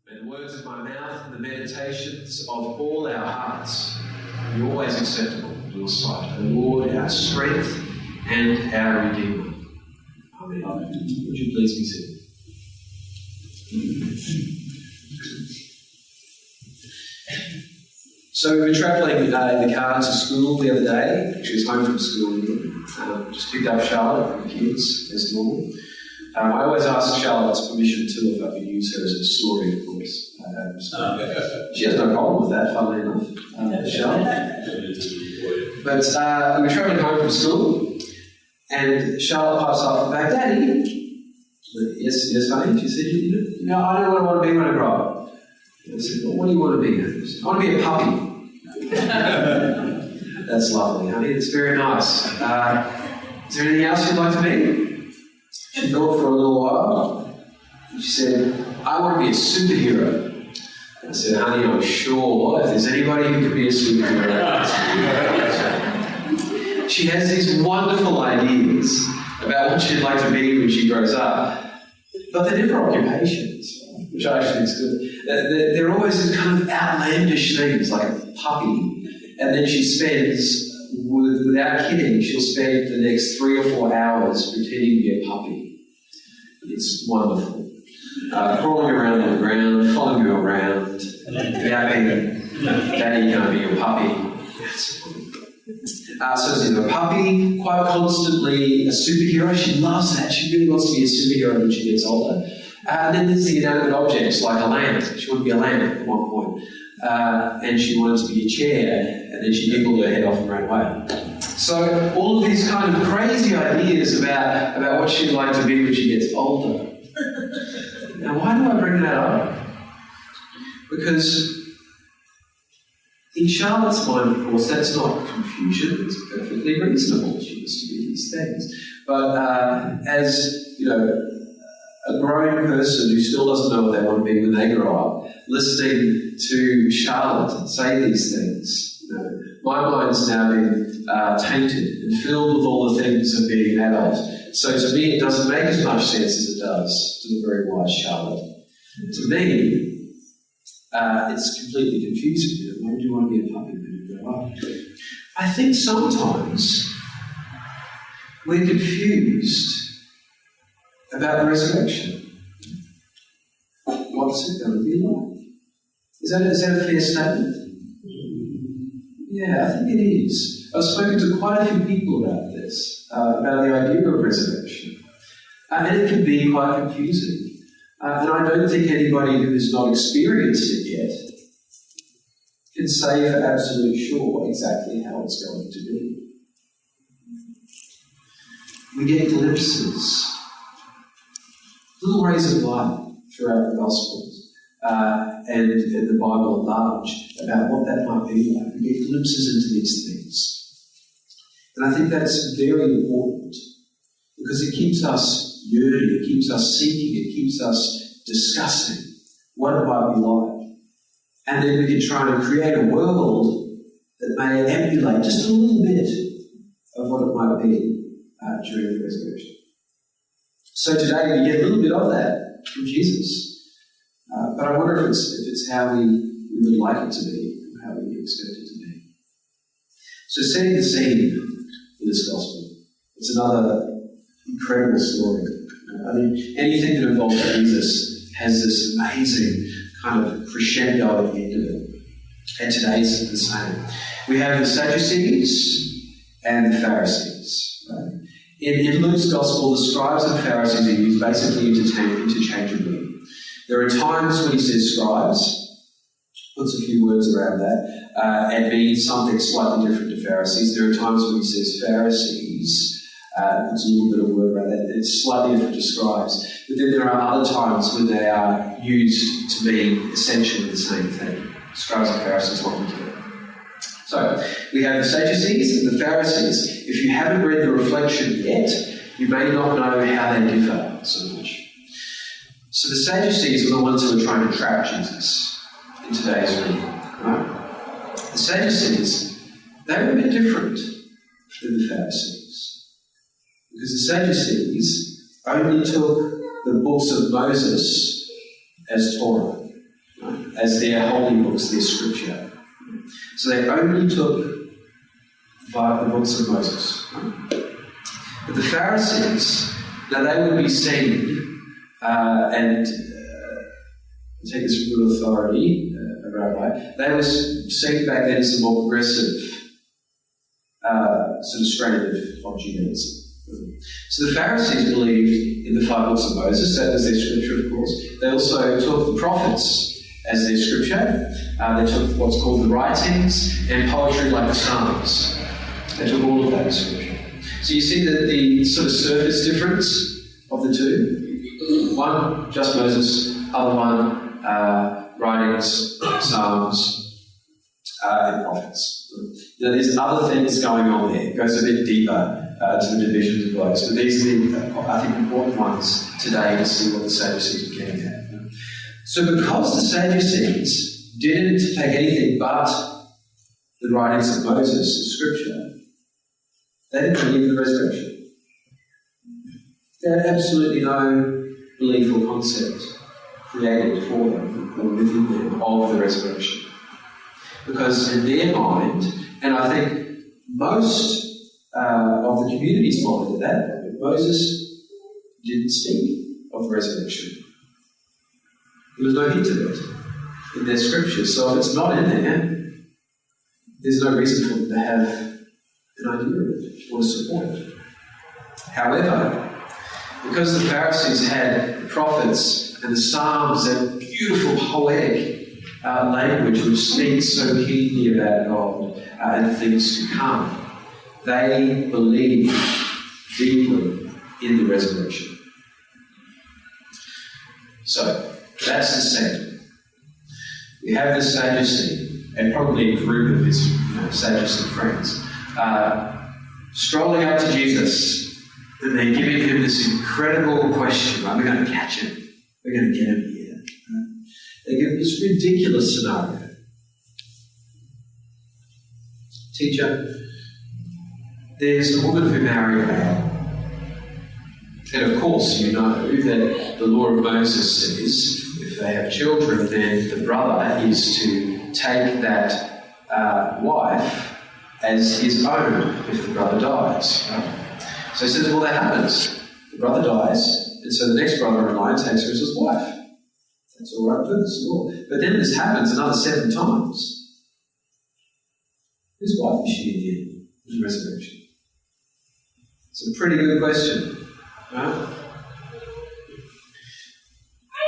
May the words of my mouth and the meditations of all our hearts be always acceptable in your sight, O Lord, our strength and our Redeemer. Amen. Would you please be seated? So we were travelling in the car to school the other day. She was home from school. Just picked up Charlotte from the kids, as normal. I always ask Charlotte's permission too if I can use her as a story, of course. She has no problem with that, funnily enough, Charlotte. But we were travelling home from school, and Charlotte pipes up from the back, "Daddy." Yes, honey. She said, I know what I want to be when I grow up. I said, "Well, what do you want to be?" Said, "I want to be a puppy." That's lovely, honey. It's very nice. Is there anything else you'd like to be? She thought for a little while. She said, "I want to be a superhero." I said, "Honey, I'm sure if there's anybody who could be a superhero." She has these wonderful ideas about what she'd like to be when she grows up, but they're never occupations, which I actually think is good. They're always these kind of outlandish things, like a puppy, and then she spends, without kidding, she'll spend the next 3 or 4 hours pretending to be a puppy. It's wonderful. Crawling around on the ground, following you around, yapping, "Daddy, can I be your puppy?" So she's a puppy, quite constantly a superhero. She loves that. She really wants to be a superhero when she gets older. And then there's the inanimate objects, like a lamp. She wanted to be a lamp at one point. And she wanted to be a chair, and then she nibbled her head off and ran away. So all of these kind of crazy ideas about what she'd like to be when she gets older. Now, why do I bring that up? Because in Charlotte's mind, of course, that's not confusion. It's perfectly reasonable. She wants to do these things. But as, a grown person who still doesn't know what they want to be when they grow up, listening to Charlotte say these things, my mind's now been tainted and filled with all the things of being an adult. So to me, it doesn't make as much sense as it does to the very wise Charlotte. To me, it's completely confusing. Why do you want to be a puppy when you grow up? I think sometimes we're confused about the resurrection. What's it going to be like? Is that a fair statement? Yeah, I think it is. I've spoken to quite a few people about this, about the idea of resurrection. And it can be quite confusing. And I don't think anybody who has not experienced it yet can say for absolute sure exactly how it's going to be. We get glimpses, little rays of light throughout the Gospels and the Bible at large about what that might be like. We get glimpses into these things. And I think that's very important because it keeps us yearning, it keeps us seeking, it keeps us discussing what it might be like. And then we can try and create a world that may emulate just a little bit of what it might be during the resurrection. So today we get a little bit of that from Jesus. But I wonder if it's how we would like it to be, or how we expect it to be. So setting the scene for this gospel, it's another incredible story. I mean, anything that involves Jesus has this amazing kind of crescendo at the end of it. And today's the same. We have the Sadducees and the Pharisees. Right? In Luke's gospel, the scribes and Pharisees are used basically interchangeably. There are times when he says scribes, puts a few words around that, and means something slightly different to Pharisees. There are times when he says Pharisees, puts a little bit of word around that. It's slightly different to scribes. But then there are other times when they are used to mean essentially the same thing. Scribes and Pharisees, what we do. So, we have the Sadducees and the Pharisees. If you haven't read the reflection yet, you may not know how they differ so much. So the Sadducees are the ones who are trying to trap Jesus in today's reading. Right? The Sadducees, they were a bit different than the Pharisees. Because the Sadducees only took the books of Moses as Torah. as their holy books, their scripture. So they only took the books of Moses. But the Pharisees, now they would be seen, and take this with authority, a rabbi, they were seen back then as the more progressive sort of strand of Judaism. So the Pharisees believed in the 5 books of Moses, that was their scripture, of course. They also took the prophets as their scripture. They took what's called the writings and poetry like the Psalms. They took all of that as scripture. So you see that the sort of surface difference of the two. One, just Moses, other one, writings, Psalms, and prophets. Now, there's other things going on there. It goes a bit deeper to the divisions of those. But these are the, I think, important ones today to see what the Sadducees were getting at. So because the Sadducees didn't take anything but the writings of Moses as scripture, they didn't believe in the resurrection. They had absolutely no belief or concept created for them or within them of the resurrection. Because in their mind, and I think most of the community's mind at that point, Moses didn't speak of the resurrection. There was no hint of it in their scriptures. So if it's not in there, there's no reason for them to have an idea of it or support it. However, because the Pharisees had the prophets and the Psalms and beautiful poetic language which speaks so keenly about God and things to come, they believed deeply in the resurrection. So, that's the setting. We have the Sadducee, and probably a group of his Sadducee friends, strolling up to Jesus, and they're giving him this incredible question. Right? We're going to catch him. We're going to get him here. They give him this ridiculous scenario. Teacher, there's a woman who married a man. And of course, you know that the law of Moses says if they have children, then the brother is to take that wife as his own if the brother dies. Right? So he says, well, that happens. The brother dies, and so the next brother in line takes her as his wife. That's all right with this law. But then this happens another 7 times. Whose wife is she in the end? The resurrection. It's a pretty good question, right?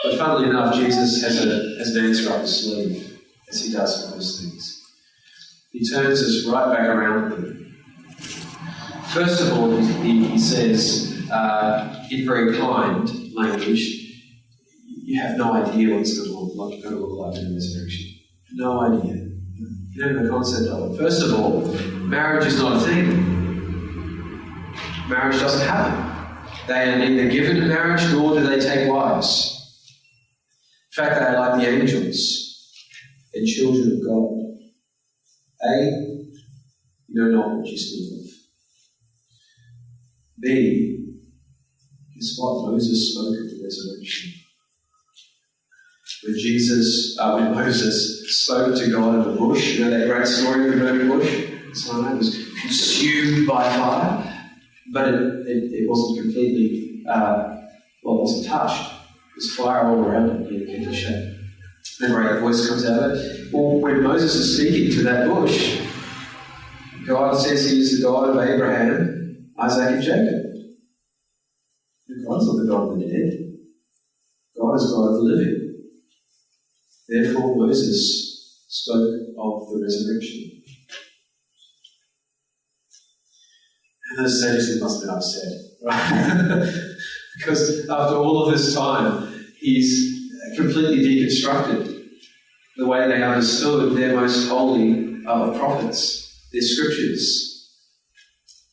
But funnily enough, Jesus has an answer up his sleeve, as he does for those things. He turns us right back around with them. First of all, he says, in very kind language, you have no idea what it's going to look like in the resurrection. No idea. You don't have a concept of it. First of all, marriage is not a thing. Marriage doesn't happen. They are neither given to marriage nor do they take wives. In fact, they are like the angels and children of God. A, you know not what you speak of. B, guess what? Moses spoke of the resurrection. When Moses spoke to God in the bush, you know that great story of the burning bush? Sinai was consumed by fire. But it wasn't completely, it wasn't touched. There's fire all around it, you get the shape. Then a great voice comes out of it. Well, when Moses is speaking to that bush, God says he is the God of Abraham, Isaac, and Jacob. And God's not the God of the dead. God is God of the living. Therefore, Moses spoke of the resurrection. And the Sadducees must have been upset, right? Because after all of this time, he's completely deconstructed the way they understood their most holy of prophets, their scriptures.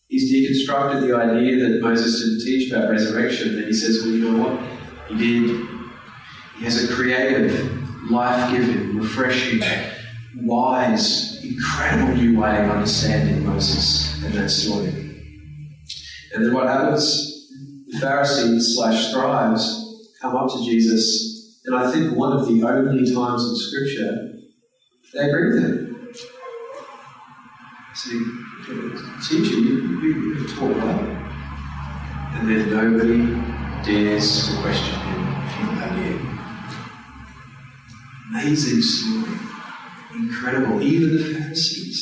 He's deconstructed the idea that Moses didn't teach about resurrection. And he says, well, you know what? He did. He has a creative, life-giving, refreshing, wise, incredible new way of understanding Moses and that story. And then what happens? The Pharisees / scribes come up to Jesus And I think one of the only times in Scripture they agree with him. Saying, teacher, you taught well. And then nobody dares to question him again. Amazing story. Incredible. Even the Pharisees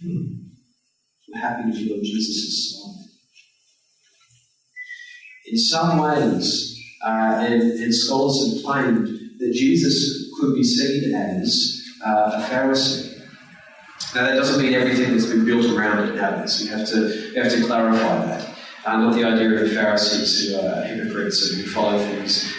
were happy to be on Jesus' side. In some ways, and scholars have claimed that Jesus could be seen as a Pharisee. Now that doesn't mean everything that's been built around it nowadays. We have to clarify that. Not the idea of Pharisees who are hypocrites and who follow things,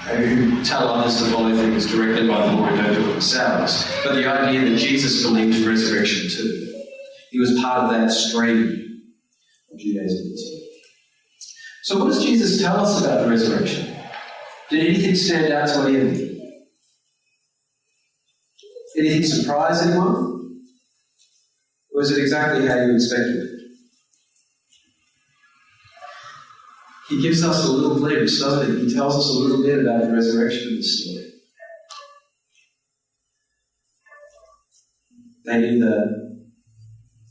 who tell others to follow things directed by the law and don't do it themselves. But the idea that Jesus believed in resurrection too. He was part of that stream of Judaism. So what does Jesus tell us about the resurrection? Did anything stand out to any of you? Anything surprise anyone? Or is it exactly how you expected it? He gives us a little glimpse, doesn't he? He tells us a little bit about the resurrection in the story. They either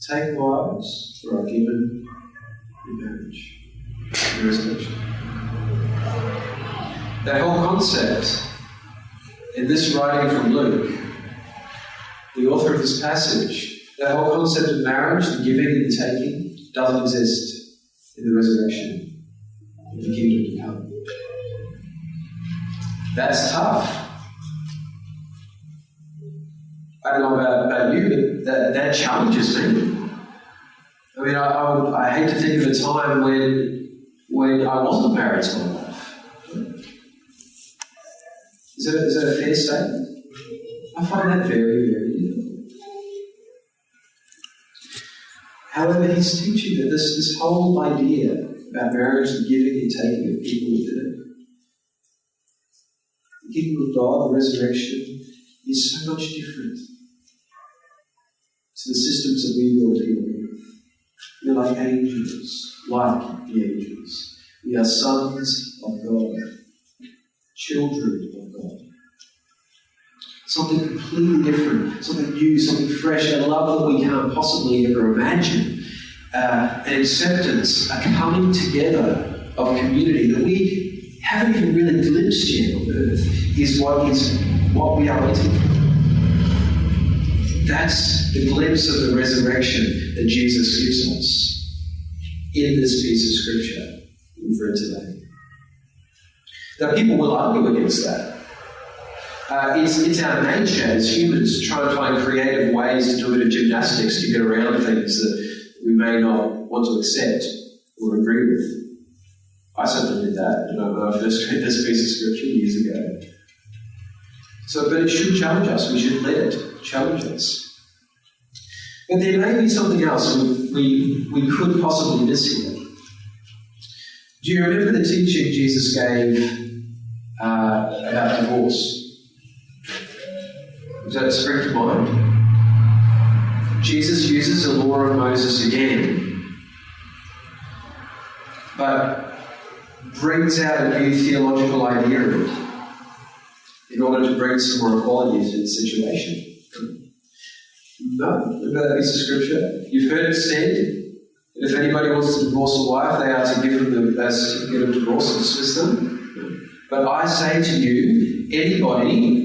take wives or are given in marriage. The resurrection. That whole concept in this writing from Luke, the author of this passage, that whole concept of marriage, the giving and the taking, doesn't exist in the resurrection of the kingdom to come. That's tough. I don't know about you, but that challenges me. I mean, I hate to think of a time when I wasn't married to my wife. Is that a fair statement? I find that very, very difficult. However, he's teaching that this whole idea about marriage, the giving and taking of people within it, the kingdom of God, the resurrection, is so much different to the systems that we will deal with. We're like angels, like the angels. We are sons of God, children of God. Something completely different, something new, something fresh, a love that we can't possibly ever imagine, an acceptance, a coming together of community that we haven't even really glimpsed yet on earth is what we are waiting for. That's the glimpse of the resurrection that Jesus gives us in this piece of Scripture we've read today. Now, people will argue against that. It's our nature as humans to try and find creative ways to do a bit of gymnastics to get around things that we may not want to accept or agree with. I certainly did that when I first read this piece of Scripture years ago. But it should challenge us. We should let it challenge us. But there may be something else we could possibly miss here. Do you remember the teaching Jesus gave about divorce? Does that spring to mind? Jesus uses the law of Moses again, but brings out a new theological idea of it in order to bring some more equality to the situation. No? Remember that piece of Scripture? You've heard it said that if anybody wants to divorce a wife, they are to give them a certificate of divorce and dismiss them. But I say to you, anybody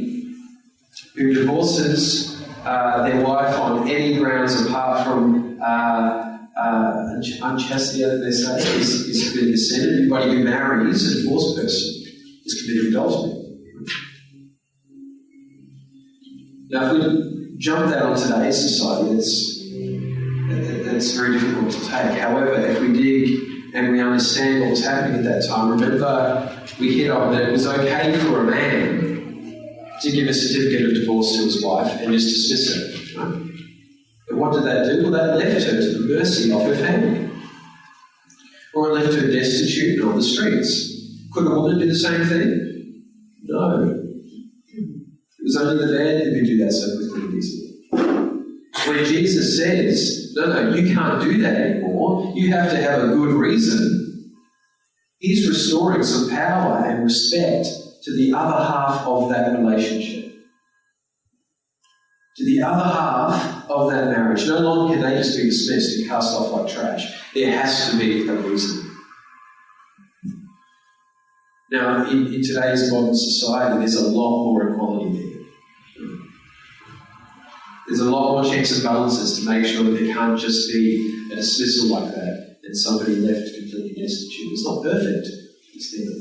who divorces their wife on any grounds apart from unchastity, they say, is committing sin. Anybody who marries a divorced person is committing adultery. Now, if we jump that on today's society, it's very difficult to take. However, if we dig and we understand what was happening at that time, remember we hit on that it was okay for a man to give a certificate of divorce to his wife and just dismiss her. Right? But what did that do? Well, that left her to the mercy of her family. Or it left her destitute and on the streets. Could a woman do the same thing? No. It was only the man who could do that so quickly and easily. When Jesus says, no, you can't do that anymore, you have to have a good reason, he's restoring some power and respect to the other half of that relationship, to the other half of that marriage. No longer can they just be dismissed and cast off like trash. There has to be a reason. Now, in today's modern society, there's a lot more equality there. There's a lot more checks and balances to make sure that there can't just be a dismissal like that and somebody left completely destitute. It's not perfect. It's never.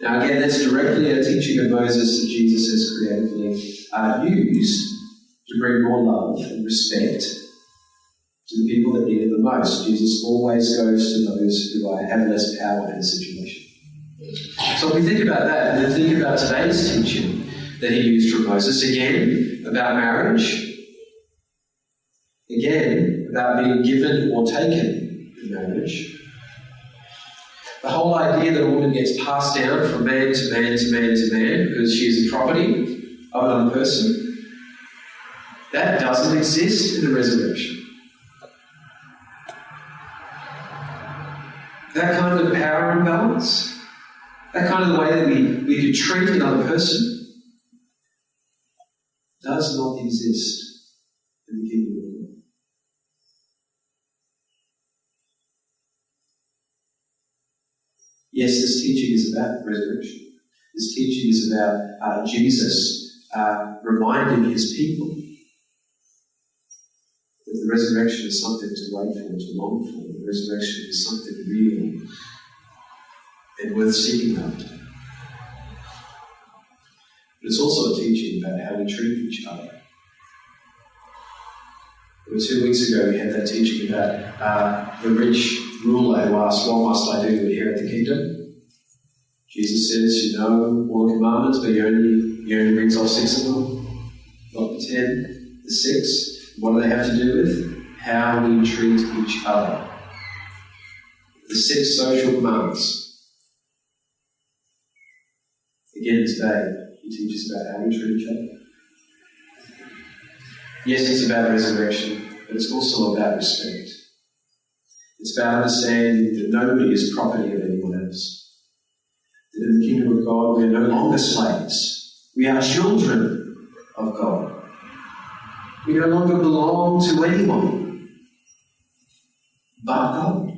Now, again, that's directly a teaching of Moses that Jesus has creatively used to bring more love and respect to the people that need it the most. Jesus always goes to those who have less power in a situation. So if we think about that, and then think about today's teaching that he used from Moses, again, about marriage, again, about being given or taken in marriage. The whole idea that a woman gets passed down from man to man to man to man because she is the property of another person, that doesn't exist in the resurrection. That kind of power imbalance, that kind of way that we could treat another person, does not exist in the kingdom of God. Yes, this teaching is about resurrection. This teaching is about Jesus reminding his people that the resurrection is something to wait for, to long for. The resurrection is something real and worth seeking after. But it's also a teaching about how we treat each other. 2 weeks ago we had that teaching about the rich ruler who asked, "What must I do to inherit the kingdom?" Jesus says, "You know all the commandments, but you only reads off 6 of them, not the 10, the 6. What do they have to do with? How we treat each other. The 6 social commands. Again today, he teaches about how we treat each other. Yes, it's about resurrection, but it's also about respect. It's about understanding that nobody is property of anyone else. That in the kingdom of God, we are no longer slaves. We are children of God. We no longer belong to anyone but God.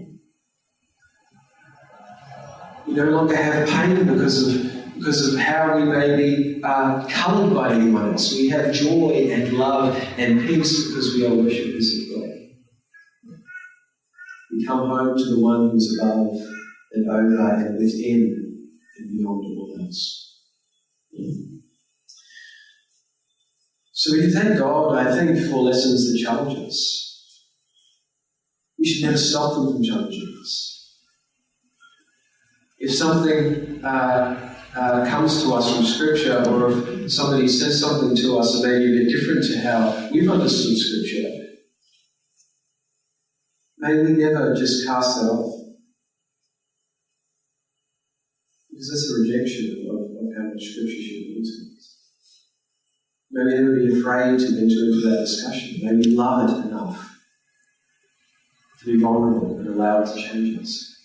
We no longer have pain because of how we may be coloured by anyone else. We have joy and love and peace because we are worshippers of God. We come home to the one who is above and over and within and beyond all else. So we can thank God, I think, for lessons that challenge us. We should never stop them from challenging us. If something comes to us from Scripture, or if somebody says something to us that may be a bit different to how we've understood Scripture, may we never just cast that off. Because that's a rejection of how much Scripture should be to us. May we never be afraid to enter into that discussion. May we love it enough to be vulnerable and allow it to change us.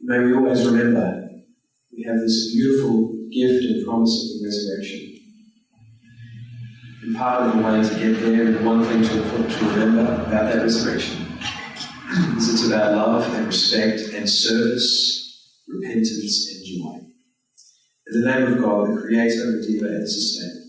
May we always remember we have this beautiful gift and promise of the resurrection. And part of the way to get there, and one thing to remember about that resurrection, is it's about love and respect and service, repentance and joy. In the name of God, the Creator, Redeemer and Sustainer,